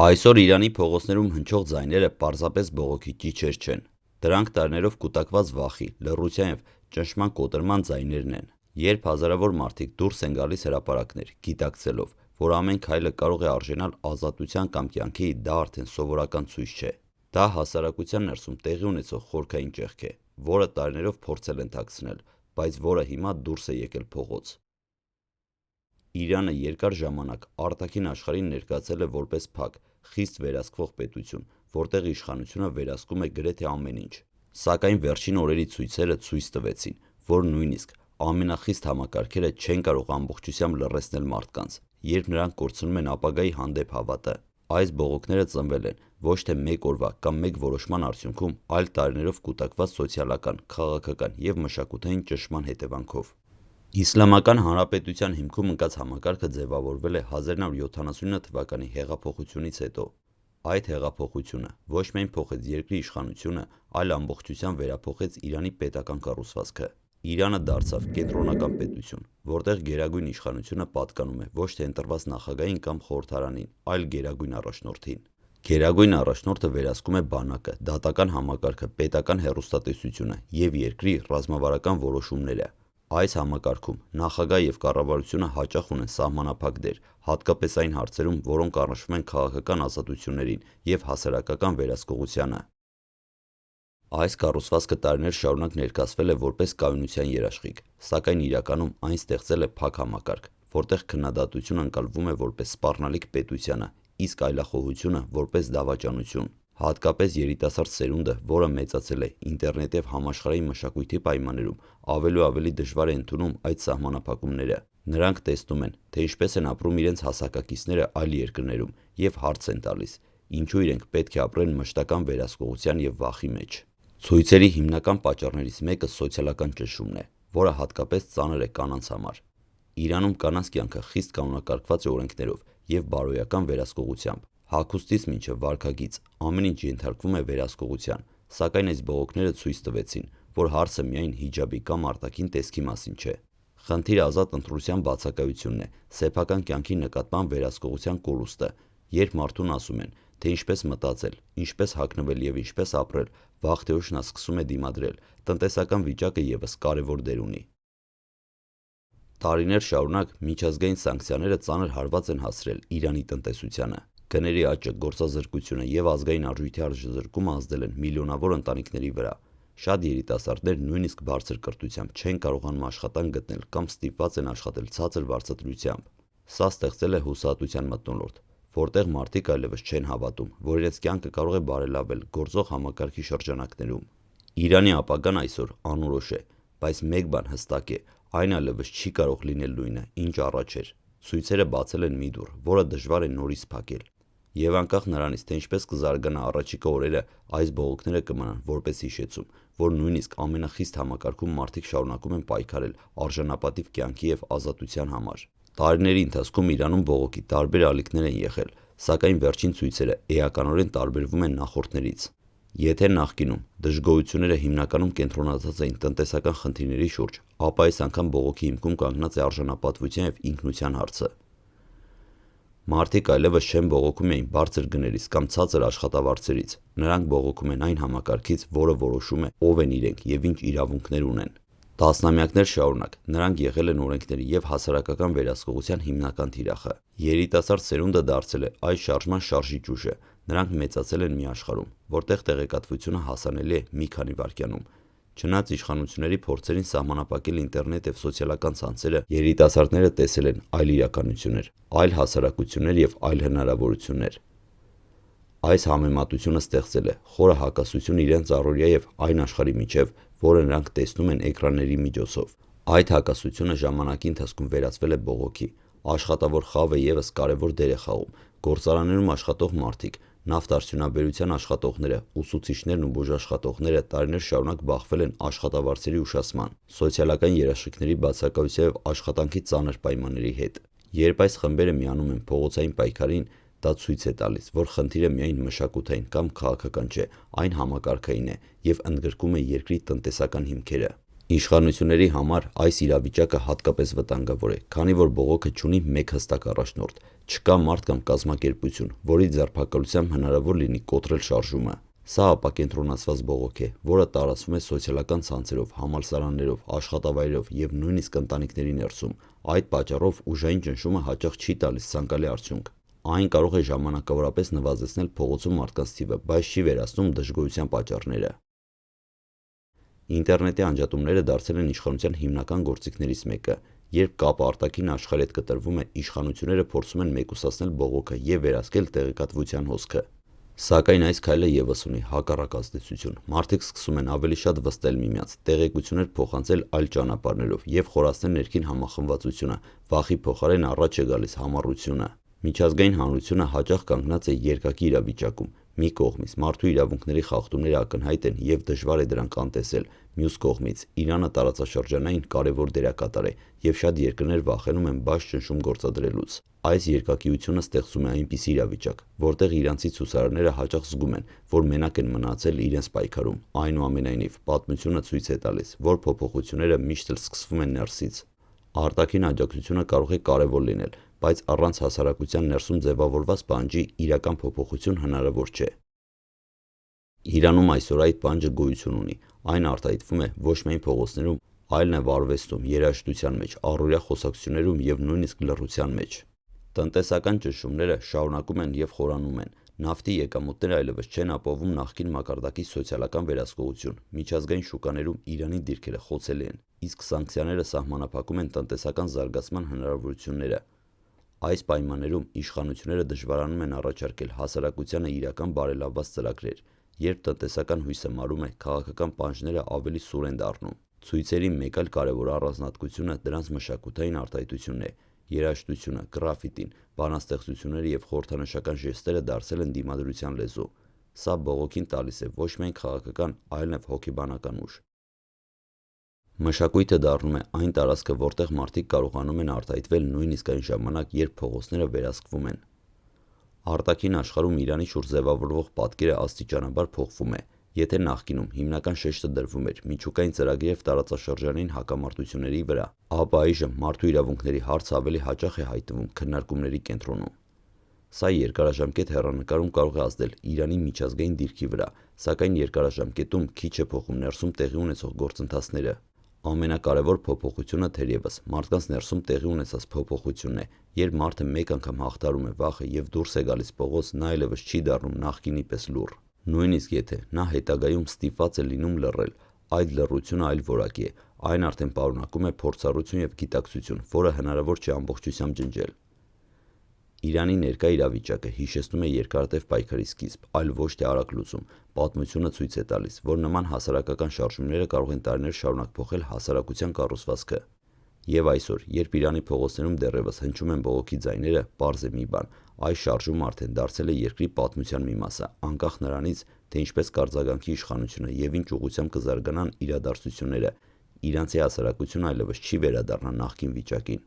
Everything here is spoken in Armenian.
Այսօր Իրանի փողոցներում հնչող ձայները պարզապես բողոքի ճիչեր չեն։ Դրանք տարիներով կուտակված վախի, լռության և ճնշման կոտրման ձայներն են։ Երբ հազարավոր մարդիկ դուրս են գալիս հրապարակներ, գիտակցելով, որ ամեն քայլը կարող է արժանալ ազատության կամ կյանքի, դա արդեն սովորական ցույց չէ։ Դա հասարակության ներսում տեղի ունեցող խորքային ճեղք է, որը տարիներով փորձել են թաքցնել, բայց որը հիմա դուրս է եկել փողոց։ Իրանը երկար ժամանակ արտաքին աշխարհին ներկայացել է որպես փակ, խիստ վերահսկվող պետություն, որտեղ իշխանությունը վերահսկում է գրեթե ամեն ինչ։ Սակայն վերջին օրերի ցույցերը ցույց տվեցին, որ նույնիսկ ամենախիստ համակարգերը չեն կարող ամբողջությամբ լռեցնել մարդկանց, երբ նրանք կորցնում են ապագայի հանդեպ հավատը։ Այս բողոքները ծնվել են ոչ թե մեկ օրվա կամ մեկ որոշման արդյունքում, այլ տարիներով կուտակված սոցիալական, քաղաքական և մշակութային ճնշման հետևանքով։ Իսլամական Հանրապետության հիմքում ընկած համակարգը ձևավորվել է 1979 թվականի հեղափոխությունից հետո։ Այդ հեղափոխությունը ոչ միայն փոխեց երկրի իշխանությունը, այլ ամբողջությամբ վերափոխեց Իրանի պետական կառուցվածքը։ Իրանը դարձավ կենտրոնական պետություն, որտեղ գերագույն իշխանությունը պատկանում է ոչ թե ընտրված նախագահին կամ խորհրդարանին, այլ գերագույն առաջնորդին։ Գերագույն առաջնորդը վերահսկում է բանակը, դատական համակարգը, պետական հեռուստատեսությունը և երկրի ռազմավարական որոշումները։ Այս համակարգում նախագահ և կառավարությունը հաճախ ունեն սահմանափակ դեր, հատկապես այն հարցերում, որոնք առնչվում են քաղաքական ազատություններին և հասարակական վերահսկողությանը։ Այս կառուցվածքը տարիներ շարունակ ներկայացվել է որպես կայունության երաշխիք, սակայն իրականում այն ստեղծել է փակ համակարգ, որտեղ քննադատությունը ընկալվում է որպես սպառնալիք պետությանը, իսկ այլախոհությունը որպես դավաճանություն։ Հատկապես երիտասարդ սերունդը, որը մեծացել է ինտերնետ և համաշխարհային մշակույթի պայմաններում, ավելի ու ավելի դժվար է ընդունում այդ սահմանափակումները։ Նրանք տեսնում են, թե ինչպես են ապրում իրենց հասակակիցները այլ երկրներում և հարց են տալիս, ինչու իրենք պետք է ապրեն մշտական վերահսկողության և վախի մեջ։ Ցույցերի հիմնական պատճառներից մեկը սոցիալական ճնշումն է, որը հատկապես ծանր է կանանց համար։ Իրանում կանանց կյանքը խիստ կանոնակարգված է օրենքներով և բարոյական վերահսկողությամբ։ Հագուստից մինչև վարքագիծ, ամեն ինչ ենթարկվում է վերահսկողության, սակայն այս բողոքները ցույց տվեցին, որ հարցը միայն հիջաբի կամ արտաքին տեսքի մասին չէ։ Խնդիրը ազատ ընտրության բացակայությունն է, սեփական կյանքի նկատմամբ վերահսկողության կորուստը, երբ մարդուն ասում են, թե ինչպես մտածել, ինչպես հագնվել և ինչպես ապրել, վաղ թե ուշ նա սկսում է դիմադրել, տնտեսական վիճակը ևս կարևոր դեր ունի։ Տարիներ շարունակ միջազգային սանկցիաները ծանր հարված են հասցրել Իրանի տնտեսությանը։ Գների աճը, գործազրկությունը և ազգային արժույթի արժեզրկումը ազդել են միլիոնավոր ընտանիքների վրա։ Շատ երիտասարդներ նույնիսկ բարձր կրթությամբ չեն կարողանում աշխատանք գտնել կամ ստիպված են աշխատել ցածր վարձատրությամբ։ Սա ստեղծել է հուսահատության մթնոլորտ, որտեղ մարդիկ այլևս չեն հավատում, որ իրենց կյանքը կարող է բարելավել գործող համակարգի շրջանակներում։ Իրանի ապագան այսօր անորոշ է, բայց մեկ բան հստակ է, այն այլևս չի կարող լինել նույնը, ինչ առաջ էր։ Ցույցերը բացել են մի դուռ, որը դժվար է նորից փակել։ Եվ անկախ նրանից, թե ինչպես կզարգանա առաջիկա օրերը, այս բողոքները կմնան որպես հիշեցում, որ նույնիսկ ամենախիստ համակարգում մարդիկ շարունակում են պայքարել արժանապատիվ կյանքի և ազատության համար։ Տարիների ընթացքում Իրանում բողոքի տարբեր ալիքներ են եղել, սակայն վերջին ցույցերը էականորեն տարբերվում են նախորդներից։ Եթե նախկինում դժգոհությունները հիմնականում կենտրոնացած էին տնտեսական խնդիրների շուրջ, ապա այս անգամ բողոքի հիմքում կանգնած է արժանապատվության և ինքնության հարցը։ Մարդիկ այլևս չեն բողոքում միայն բարձր գներից կամ ցածր աշխատավարձերից, նրանք բողոքում են այն համակարգից, որը որոշում է ով են իրենք և ինչ իրավունքներ ունեն։ Տասնամյակներ շարունակ նրանք եղել են օրենքների և հասարակական վերահսկողության հիմնական թիրախը։ Երիտասարդ սերունդը դարձել է այս շարժման շարժիչ ուժը։ Նրանք մեծացել են մի աշխարհում, որտեղ տեղեկատվությունը հասանելի է մի քանի վայրկյանում։ Չնայած իշխանությունների փորձերին սահմանափակել ինտերնետ և սոցիալական ցանցերը, երիտասարդները տեսել են այլ իրականություններ, այլ հասարակություններ և այլ հնարավորություններ։ Այս համեմատությունը ստեղծել է խորը հակասություն իրենց առօրյա և այն աշխարհի միջև, որը նրանք տեսնում են էկրանների միջոցով։ Այդ հակասությունը ժամանակի ընթացքում վերածվել է բողոքի։ Աշխատավոր խավը ևս կարևոր դեր է խաղում։ Գործարաններում աշխատող մարդիկ, նավթարդյունաբերության աշխատողները, ուսուցիչներն ու բուժաշխատողները տարիներ շարունակ բախվել են աշխատավարձերի ուշացման, սոցիալական երաշխիքների բացակայության և աշխատանքի ծանր պայմանների հետ։ Երբ այս խմբերը միանում են փողոցային պայքարին, դա ցույց է տալիս, որ խնդիրը միայն մշակութային կամ քաղաքական չէ, այն համակարգային է և ընդգրկում է երկրի տնտեսական հիմքերը։ Իշխանությունների համար այս իրավիճակը հատկապես վտանգավոր է, քանի որ բողոքը չունի մեկ հստակ առաջնորդ, չկա մարդ կամ կազմակերպություն, որի ձերբակալությամբ հնարավոր լինի կոտրել շարժումը։ Սա ապակենտրոնացված բողոք է, որը տարածվում է սոցիալական ցանցերով, համալսարաններով, աշխատավայրերով և նույնիսկ ընտանիքների ներսում։ Այդ պատճառով ուժային ճնշումը հաճախ չի տալիս ցանկալի արդյունք։ Այն կարող է ժամանակավորապես նվազեցնել փողոցում մարդկանց թիվը, բայց չի վերացնում դժգոհության պատճառները։ Ինտերնետի անջատումները դարձել են իշխանության հիմնական գործիքներից մեկը։ Երբ կապը արտաքին աշխարհի հետ կտրվում է, իշխանությունները փորձում են մեկուսացնել բողոքը և վերահսկել տեղեկատվության հոսքը։ Սակայն այս քայլը ևս ունի հակառակ ազդեցություն։ Մարդիկ սկսում են ավելի շատ վստահել միմյանց, տեղեկություններ փոխանցել այլ ճանապարհներով և խորացնել ներքին համախմբվածությունը, վախի փոխարեն առաջ է գալիս համառությունը։ Միջազգային հանրությունը հաճախ կանգնած է երկակի իրավիճակում։ Մի կողմից մարդու իրավունքների խախտումները ակնհայտ են և դժվար է դրանք անտեսել, մյուս կողմից Իրանը տարածաշրջանային կարևոր դերակատար է և շատ երկրներ վախենում են բաց ճնշում գործադրելուց։ Այս երկակիությունը ստեղծում է այնպիսի իրավիճակ, որտեղ իրանցի ցուցարարները հաճախ զգում են, որ մենակ են մնացել իրենց պայքարում։ Այնուամենայնիվ, պատմությունը ցույց է տալիս, որ փոփոխությունները միշտ էլ սկսվում են ներսից։ Արտաքին աջակցությունը կարող է կարևոր լինել, բայց առանց հասարակության ներսում ձևավորված պահանջի իրական փոփոխություն հնարավոր չէ։ Իրանում այսօր այդ պահանջը գոյություն ունի։ Այն արտահայտվում է ոչ միայն փողոցներում, այլ նաև արվեստում, երաժշտության մեջ, առօրյա խոսակցություններում և նույնիսկ լռության մեջ։ Տնտեսական ճնշումները շարունակում են և խորանում են։ Նավթի եկամուտները այլևս չեն ապահովում նախկին մակարդակի սոցիալական վերահսկողություն։ Միջազգային շուկաներում Իրանի դիրքերը խոցելի են, իսկ սանկցիաները սահմանափակում են տնտեսական զարգացման հնարավորությունները։ Այս պայմաններում իշխանությունները դժվարանում են առաջարկել հասարակությանը իրական բարելավված ծրագրեր։ Երբ տնտեսական հույսը մարում է, քաղաքական պահանջները ավելի սուր են դառնում։ Ցույցերի մեկ այլ կարևոր առանձնահատկությունը դրանց մշակութային արտահայտությունն է։ Երաժշտությունը, գրաֆիտին, բանաստեղծությունները և խորհրդանշական ժեստերը դարձել են դիմադրության լեզու։ Սա բողոքին տալիս է ոչ միայն քաղաքական, այլ նաև հոգեբանական ուժ։ Մշակույթը դառնում է այն տարածքը, որտեղ մարդիկ կարողանում են արտահայտվել նույնիսկ այն ժամանակ, երբ փողոցները վերահսկվում են։ Արտաքին աշխարհում Իրանի շուրջ ձևավորվող պատկերը աստիճանաբար փոխվում է։ Եթե նախկինում հիմնական շեշտը դրվում էր միջուկային ծրագրի և տարածաշրջանային հակամարտությունների վրա, ապա այժմ մարդու իրավունքների հարցը ավելի հաճախ է հայտնվում քննարկումների կենտրոնում։ Սա երկարաժամկետ հեռանկարում կարող է ազդել Իրանի միջազգային դիրքի վրա, սակայն երկարաժամկետում քիչ է փոխում ներսում տեղի ունեցող գործընթացները։ Ամենակարևոր փոփոխությունը թերևս մարդկանց ներսում տեղի ունեցած փոփոխությունն է։ Երբ մարդը մեկ անգամ հաղթահարում է վախը և դուրս է գալիս փողոց, նա այլևս չի դառնում նախկինի պես լուռ։ Նույնիսկ եթե նա հետագայում ստիպված է լինում լռել, այդ լռությունը այլ որակի է։ Այն արդեն պարունակում է փորձառություն և գիտակցություն, որը հնարավոր չէ ամբողջությամբ ջնջել։ Իրանի ներկա իրավիճակը հիշեցնում է երկարատև պայքարի սկիզբ, այլ ոչ թե արագ լուծում։ Պատմությունը ցույց է տալիս, որ նման հասարակական շարժումները կարող են տարիներ շարունակ փոխել հասարակության կառուցվածքը։ Եվ այսօր, երբ Իրանի փողոցներում դեռևս հնչում են բողոքի ձայները, պարզ է մի բան՝ այս շարժումը արդեն դարձել է երկրի պատմության մի մասը, անկախ նրանից, թե ինչպես կարձագանքի իշխանությունը և ինչ ուղղությամբ կզարգանան իրադարձությունները, իրանցի հասարակությունը այլևս չի վերադառնա նախկին վիճակին։